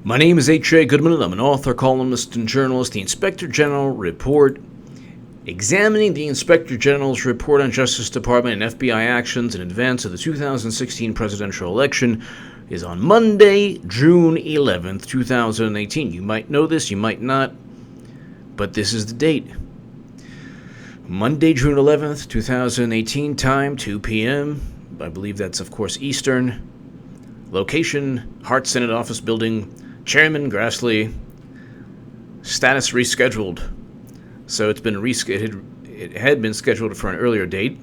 My name is H.A. Goodman, and I'm an author, columnist, and journalist. The Inspector General Report, examining the Inspector General's report on Justice Department and FBI actions in advance of the 2016 presidential election, is on Monday, June 11th, 2018. You might know this, you might not, but this is the date. Monday, June 11th, 2018, time 2 p.m. I believe that's, of course, Eastern. Location, Hart Senate Office Building. Chairman Grassley. Status rescheduled. So it's been rescheduled. It had been scheduled for an earlier date.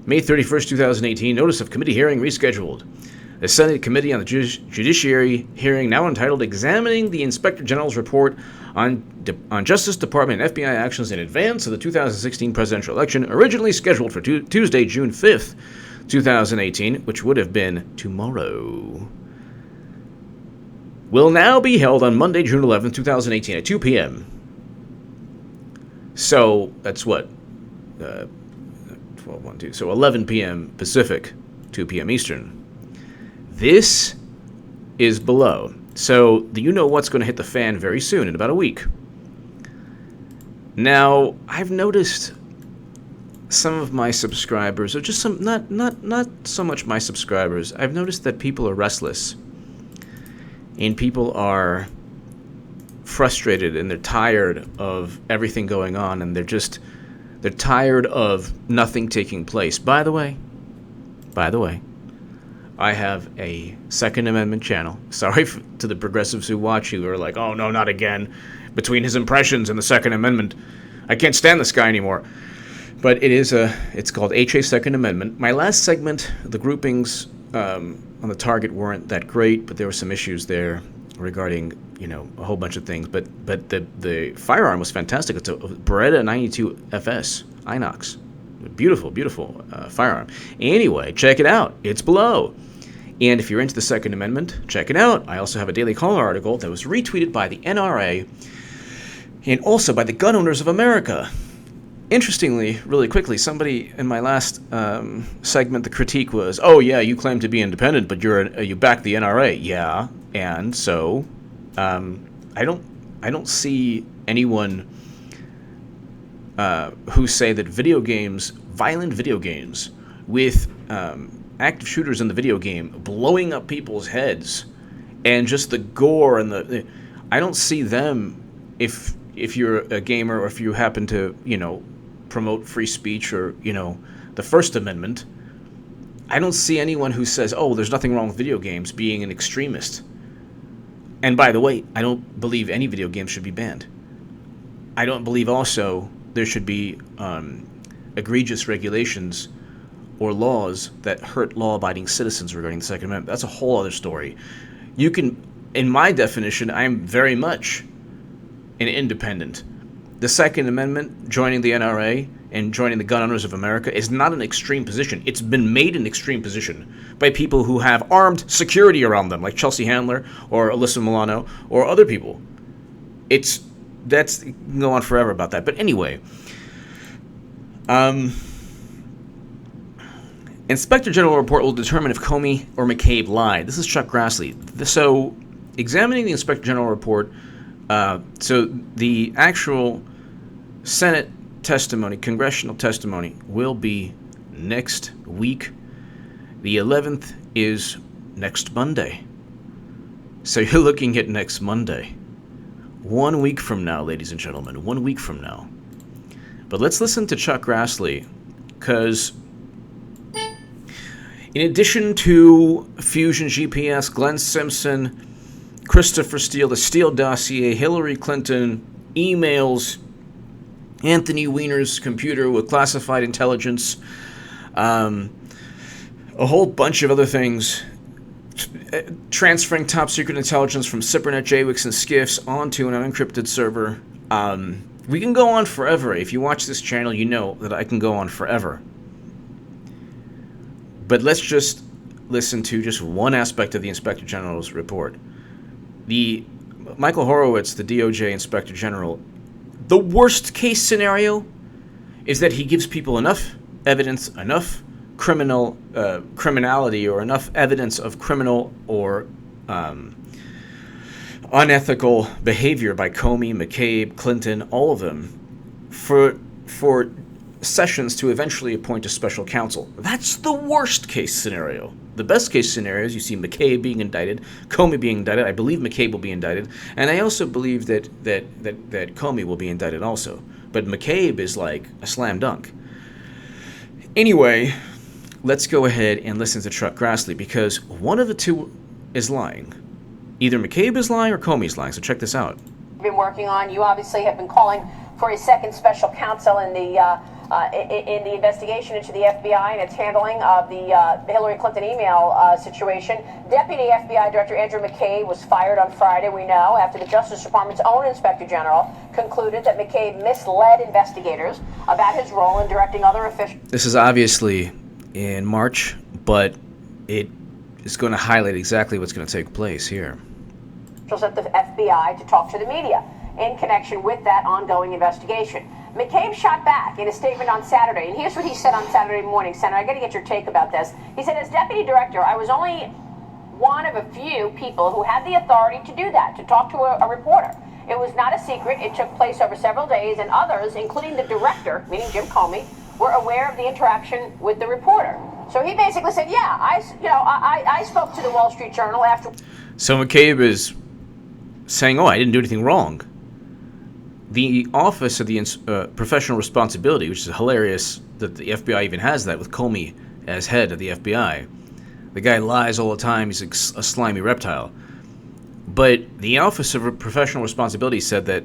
May 31st, 2018. Notice of committee hearing rescheduled. The Senate Committee on the Judiciary hearing, now entitled Examining the Inspector General's Report on Justice Department and FBI actions in advance of the 2016 presidential election, originally scheduled for Tuesday, June 5th, 2018, which would have been tomorrow, will now be held on Monday, June 11th, 2018 at 2 p.m. So that's what? 12, 1, 2. So 11 p.m. Pacific, 2 p.m. Eastern. This is below. So you know what's going to hit the fan very soon, in about a week. Now, I've noticed some of my subscribers, or just some, not so much my subscribers, I've noticed that people are restless. And people are frustrated, and they're tired of everything going on, and they're tired of nothing taking place. By the way, I have a Second Amendment channel. Sorry to the progressives who watch, who are like, oh no, not again. Between his impressions and the Second Amendment, I can't stand this guy anymore. But it's called HA Second Amendment. My last segment, the groupings on the target weren't that great, but there were some issues there regarding, a whole bunch of things. But the firearm was fantastic. It's a Beretta 92 FS Inox. Beautiful firearm. Anyway, check it out. It's below. And if you're into the Second Amendment, check it out. I also have a Daily Caller article that was retweeted by the NRA and also by the Gun Owners of America. Interestingly, really quickly, somebody in my last segment, the critique was, oh yeah, you claim to be independent, but you back the NRA. Yeah, and so I don't see anyone who say that violent video games with active shooters in the video game blowing up people's heads and just the gore and I don't see them, if you're a gamer or if you happen to promote free speech or the First Amendment, I don't see anyone who says, oh, there's nothing wrong with video games, being an extremist. And by the way, I don't believe any video game should be banned. I don't believe also there should be egregious regulations or laws that hurt law-abiding citizens regarding the Second Amendment. That's a whole other story. You can, in my definition, I'm very much an independent. The Second Amendment, joining the NRA and joining the Gun Owners of America, is not an extreme position. It's been made an extreme position by people who have armed security around them, like Chelsea Handler or Alyssa Milano or other people. You can go on forever about that. But anyway, Inspector General report will determine if Comey or McCabe lied. This is Chuck Grassley. So, examining the Inspector General report, so the actual Senate testimony, congressional testimony, will be next week. The 11th is next Monday. So you're looking at next Monday. 1 week from now, ladies and gentlemen, 1 week from now. But let's listen to Chuck Grassley, because in addition to Fusion GPS, Glenn Simpson, Christopher Steele, the Steele dossier, Hillary Clinton, emails, Anthony Weiner's computer with classified intelligence, a whole bunch of other things, transferring top secret intelligence from Cybernet, JWICs, and SCIFs onto an unencrypted server. We can go on forever. If you watch this channel, you know that I can go on forever. But let's just listen to just one aspect of the Inspector General's report. The Michael Horowitz, the DOJ Inspector General, the worst case scenario is that he gives people enough evidence, enough criminality, or enough evidence of criminal or unethical behavior by Comey, McCabe, Clinton, all of them, for Sessions to eventually appoint a special counsel. That's the worst case scenario. The best case scenario is you see McCabe being indicted, Comey being indicted. I believe McCabe will be indicted, and I also believe that Comey will be indicted also. But McCabe is like a slam dunk. Anyway, let's go ahead and listen to Chuck Grassley, because one of the two is lying. Either McCabe is lying or Comey's lying, so check this out. Been working on. You obviously have been calling for a second special counsel in the investigation into the FBI and its handling of the Hillary Clinton email situation. Deputy FBI Director Andrew McCabe was fired on Friday, we know, after the Justice Department's own Inspector General concluded that McCabe misled investigators about his role in directing other officials. This is obviously in March, but it is going to highlight exactly what's going to take place here. At the FBI to talk to the media in connection with that ongoing investigation. McCabe shot back in a statement on Saturday, and here's what he said on Saturday morning. Senator, I got to get your take about this. He said, as deputy director, I was only one of a few people who had the authority to do that, to talk to a reporter. It was not a secret. It took place over several days, and others, including the director, meaning Jim Comey, were aware of the interaction with the reporter. So he basically said, yeah, I spoke to the Wall Street Journal after. So McCabe is saying, oh, I didn't do anything wrong. The Office of the Professional Responsibility, which is hilarious that the FBI even has that with Comey as head of the FBI. The guy lies all the time. He's a slimy reptile. But the Office of Professional Responsibility said that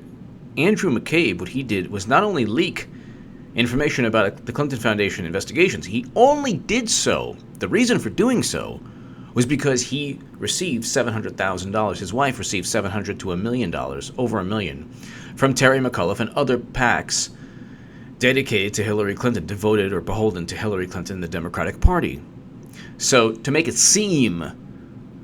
Andrew McCabe, what he did was not only leak information about the Clinton Foundation investigations, he only did so. The reason for doing so was because he received $700,000. His wife received $700,000 to $1 million, over $1 million, from Terry McAuliffe and other PACs dedicated to Hillary Clinton, devoted or beholden to Hillary Clinton and the Democratic Party. So to make it seem,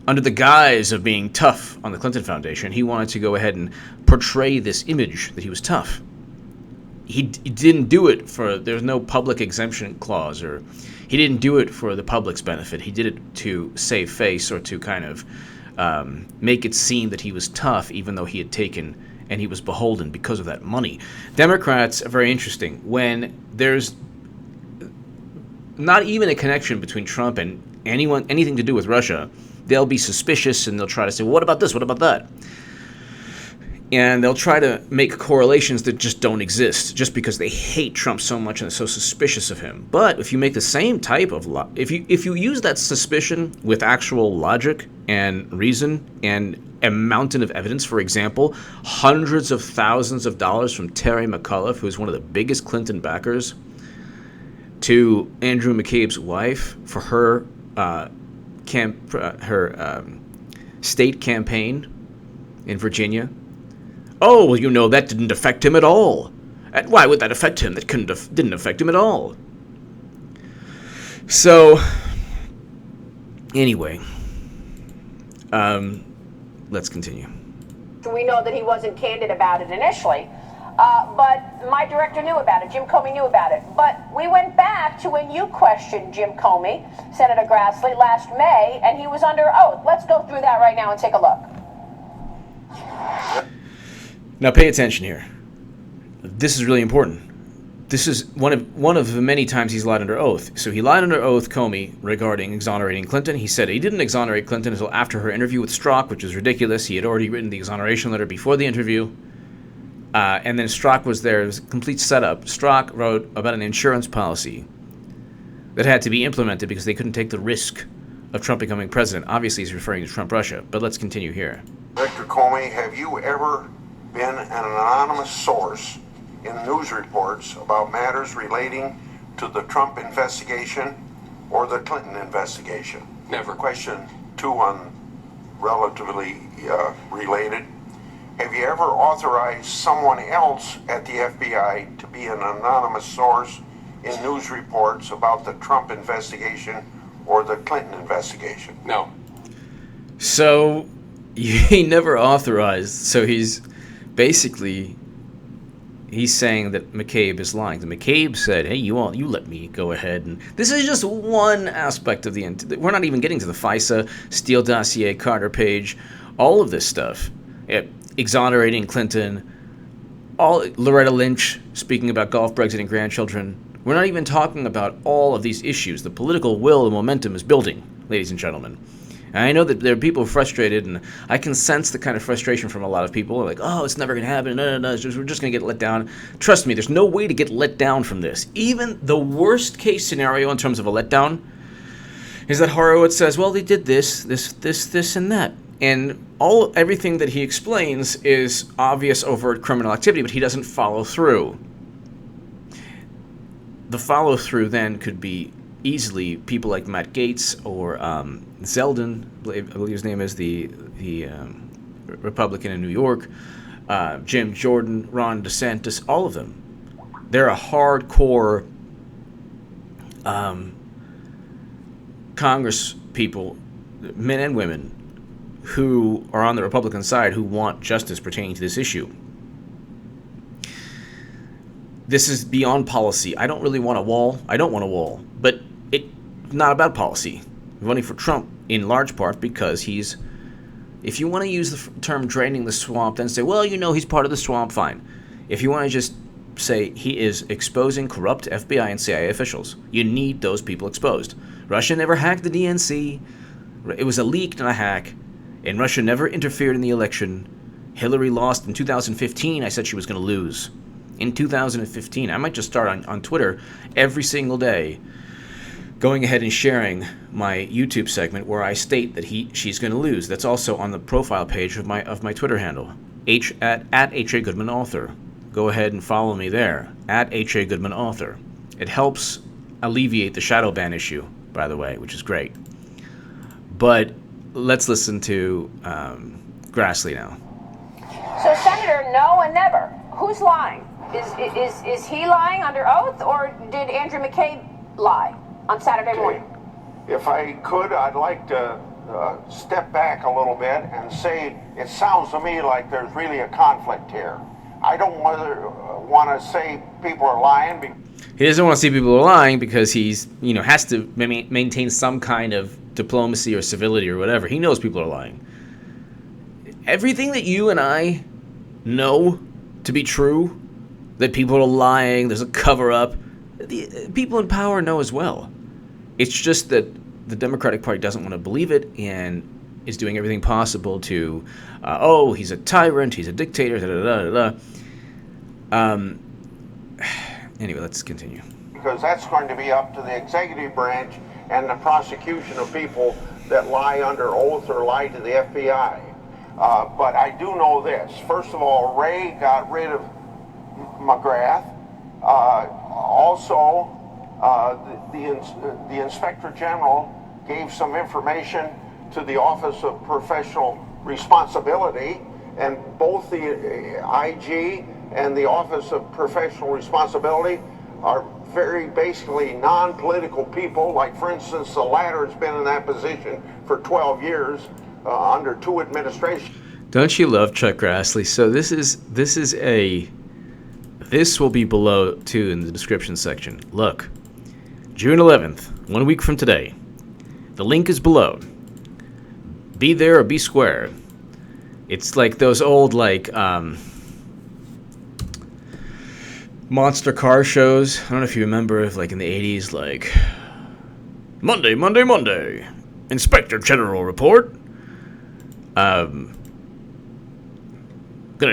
under the guise of being tough on the Clinton Foundation, he wanted to go ahead and portray this image that he was tough. He didn't do it for, there's no public exemption clause, or he didn't do it for the public's benefit. He did it to save face, or to kind of make it seem that he was tough, even though he had taken and he was beholden because of that money. Democrats are very interesting. When there's not even a connection between Trump and anything to do with Russia, they'll be suspicious and they'll try to say, well, what about this? What about that? And they'll try to make correlations that just don't exist, just because they hate Trump so much and are so suspicious of him. But if you make the same type of if you use that suspicion with actual logic and reason and a mountain of evidence, for example, hundreds of thousands of dollars from Terry McAuliffe, who is one of the biggest Clinton backers, to Andrew McCabe's wife for her state campaign in Virginia. Oh, well, you know, that didn't affect him at all. Why would that affect him? That didn't affect him at all. So, anyway, let's continue. We know that he wasn't candid about it initially, but my director knew about it. Jim Comey knew about it. But we went back to when you questioned Jim Comey, Senator Grassley, last May, and he was under oath. Let's go through that right now and take a look. Now pay attention here. This is really important. This is one of the many times he's lied under oath. So he lied under oath, Comey, regarding exonerating Clinton. He said he didn't exonerate Clinton until after her interview with Strzok, which is ridiculous. He had already written the exoneration letter before the interview. And then Strzok was there. It was a complete setup. Strzok wrote about an insurance policy that had to be implemented because they couldn't take the risk of Trump becoming president. Obviously, he's referring to Trump-Russia. But let's continue here. Director Comey, have you ever been an anonymous source in news reports about matters relating to the Trump investigation or the Clinton investigation? Never. Question 2 on relatively related. Have you ever authorized someone else at the FBI to be an anonymous source in news reports about the Trump investigation or the Clinton investigation? No. So he never authorized. So he's saying that McCabe is lying. The McCabe said, hey, you let me go ahead. And this is just one aspect of we're not even getting to the FISA, Steele dossier, Carter Page, all of this stuff. exonerating Clinton, all Loretta Lynch speaking about golf, Brexit, and grandchildren. We're not even talking about all of these issues. The political will and momentum is building, ladies and gentlemen. And I know that there are people frustrated, and I can sense the kind of frustration from a lot of people. Like, oh, it's never going to happen. No, we're just going to get let down. Trust me, there's no way to get let down from this. Even the worst case scenario in terms of a letdown is that Horowitz says, well, they did this, and that. And everything that he explains is obvious, overt criminal activity, but he doesn't follow through. The follow-through then could be easily people like Matt Gaetz or Zeldin, I believe his name is, the Republican in New York, Jim Jordan, Ron DeSantis, all of them. They're a hardcore Congress people, men and women, who are on the Republican side who want justice pertaining to this issue. This is beyond policy. I don't really want a wall. I don't want a wall. But it's not about policy. I'm voting for Trump in large part because he's... If you want to use the term draining the swamp, then say, well, he's part of the swamp, fine. If you want to just say he is exposing corrupt FBI and CIA officials, you need those people exposed. Russia never hacked the DNC. It was a leak, not a hack. And Russia never interfered in the election. Hillary lost in 2015. I said she was going to lose. In 2015, I might just start on Twitter every single day, going ahead and sharing my YouTube segment where I state that she's going to lose. That's also on the profile page of my Twitter handle, at H.A. Goodman Author. Go ahead and follow me there, at H.A. Goodman Author. It helps alleviate the shadow ban issue, by the way, which is great. But let's listen to Grassley now. So, Senator, no and never. Who's lying? Is he lying under oath, or did Andrew McCabe lie on Saturday morning? If I could, I'd like to step back a little bit and say it sounds to me like there's really a conflict here. I don't want to say people are lying. He doesn't want to see people are lying because he's, has to maintain some kind of diplomacy or civility or whatever. He knows people are lying. Everything that you and I know to be true, that people are lying, there's a cover-up, the people in power know as well. It's just that the Democratic Party doesn't want to believe it and is doing everything possible to, he's a tyrant, he's a dictator, Anyway, let's continue. Because that's going to be up to the executive branch and the prosecution of people that lie under oath or lie to the FBI. But I do know this. First of all, Ray got rid of McGrath. Also, the Inspector General gave some information to the Office of Professional Responsibility, and both the IG and the Office of Professional Responsibility are very basically non-political people. Like, for instance, the latter has been in that position for 12 years under two administrations. Don't you love Chuck Grassley? So this will be below, too, in the description section. Look, June 11th, 1 week from today. The link is below. Be there or be square. It's like those old, monster car shows. I don't know if you remember, in the 80s, Monday. Inspector General report. Gonna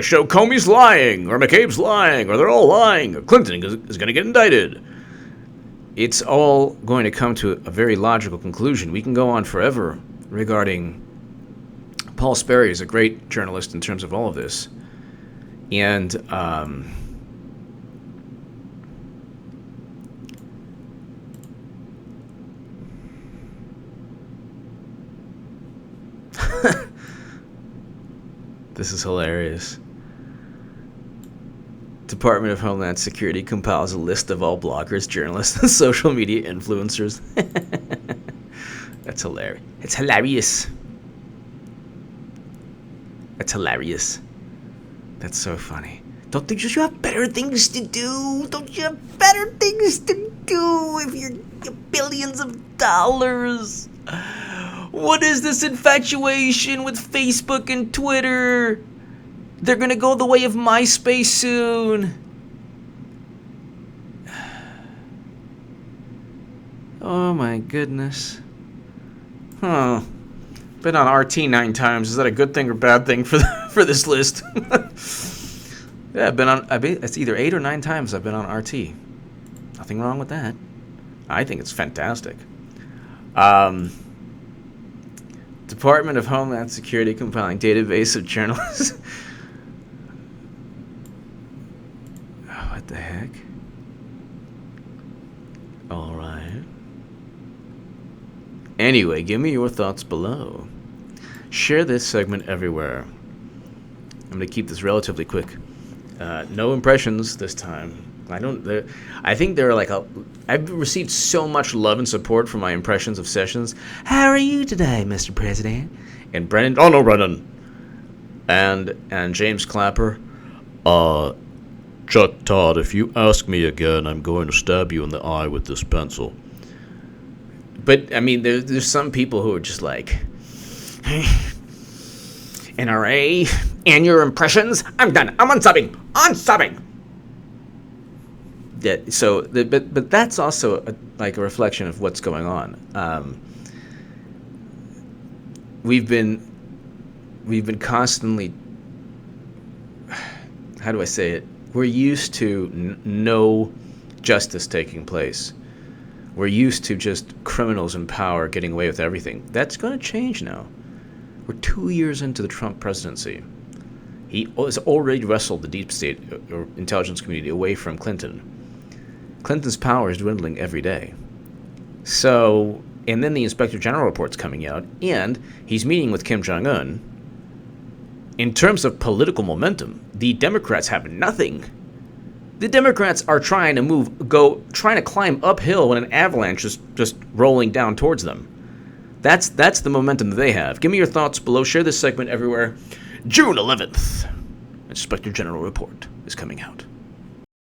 show Comey's lying, or McCabe's lying, or they're all lying, or Clinton is gonna get indicted. It's all going to come to a very logical conclusion. We can go on forever regarding Paul Sperry is a great journalist in terms of all of this. And this is hilarious. Department of Homeland Security compiles a list of all bloggers, journalists, and social media influencers. That's hilarious. It's hilarious. That's hilarious. That's so funny. Don't you have better things to do? Don't you have better things to do if you're billions of dollars? What is this infatuation with Facebook and Twitter? They're going to go the way of MySpace soon. Oh my goodness. Huh. Been on RT 9 times. Is that a good thing or bad thing for this list? Yeah, it's either 8 or 9 times I've been on RT. Nothing wrong with that. I think it's fantastic. Department of Homeland Security compiling database of journalists. What the heck? All right. Anyway, give me your thoughts below. Share this segment everywhere. I'm going to keep this relatively quick. No impressions this time. I think there are I've received so much love and support for my impressions of Sessions. How are you today, Mr. President? And Brennan, oh no, Brennan. And James Clapper, Chuck Todd, if you ask me again, I'm going to stab you in the eye with this pencil. But, I mean, there's some people who are just like, NRA, and your impressions? I'm done. I'm unsubbing. Unsubbing! Yeah, so, but that's also a reflection of what's going on. We've been constantly, how do I say it? We're used to no justice taking place. We're used to just criminals in power getting away with everything. That's going to change now. We're 2 years into the Trump presidency. He has already wrestled the deep state or intelligence community away from Clinton. Clinton's power is dwindling every day. So, and then the Inspector General report's coming out, and he's meeting with Kim Jong-un. In terms of political momentum, the Democrats have nothing. The Democrats are trying to climb uphill when an avalanche is just rolling down towards them. That's the momentum that they have. Give me your thoughts below. Share this segment everywhere. June 11th, Inspector General report is coming out.